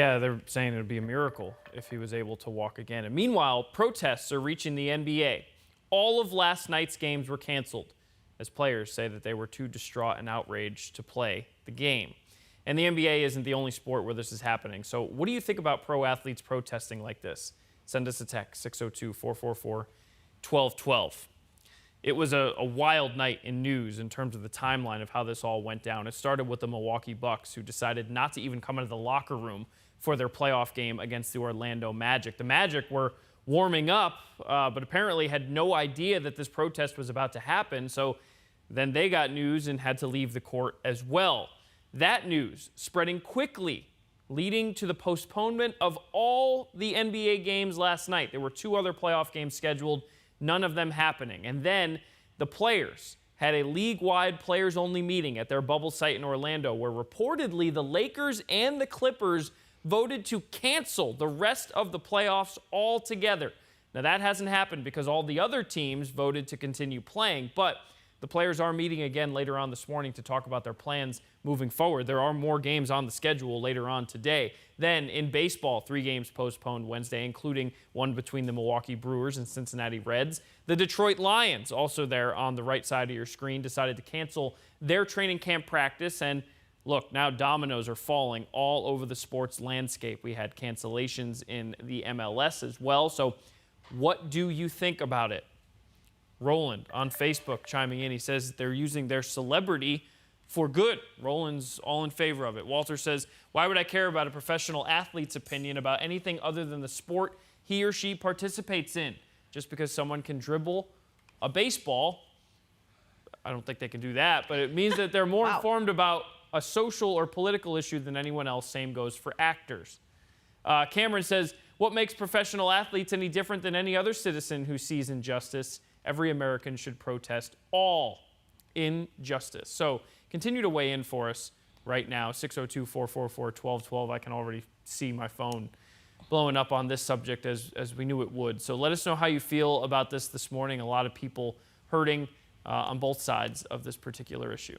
Yeah, they're saying it would be a miracle if he was able to walk again. And meanwhile, protests are reaching the NBA. All of last night's games were canceled as players say that they were too distraught and outraged to play the game. And the NBA isn't the only sport where this is happening. So what do you think about pro athletes protesting like this? Send us a text, 602-444-1212. It was a wild night in news in terms of the timeline of how this all went down. It started with the Milwaukee Bucks, who decided not to even come into the locker room for their playoff game against the Orlando Magic. The Magic were warming up, but apparently had no idea that this protest was about to happen. So then they got news and had to leave the court as well. That news spreading quickly, leading to the postponement of all the NBA games last night. There were 2 other playoff games scheduled, none of them happening. And then the players had a league-wide players-only meeting at their bubble site in Orlando, where reportedly the Lakers and the Clippers voted to cancel the rest of the playoffs altogether. Now, that hasn't happened because all the other teams voted to continue playing, but the players are meeting again later on this morning to talk about their plans moving forward. There are more games on the schedule later on today. Then in baseball, 3 games postponed Wednesday, including one between the Milwaukee Brewers and Cincinnati Reds. The Detroit Lions, also there on the right side of your screen, decided to cancel their training camp practice. And look, now dominoes are falling all over the sports landscape. We had cancellations in the MLS as well. So what do you think about it? Roland on Facebook chiming in. He says they're using their celebrity for good. Roland's all in favor of it. Walter says, why would I care about a professional athlete's opinion about anything other than the sport he or she participates in? Just because someone can dribble a baseball, I don't think they can do that, but it means that they're more informed about a social or political issue than anyone else. Same goes for actors. Cameron says, what makes professional athletes any different than any other citizen who sees injustice? Every American should protest all injustice. So continue to weigh in for us right now, 602-444-1212. I can already see my phone blowing up on this subject as we knew it would. So let us know how you feel about this morning. A lot of people hurting on both sides of this particular issue.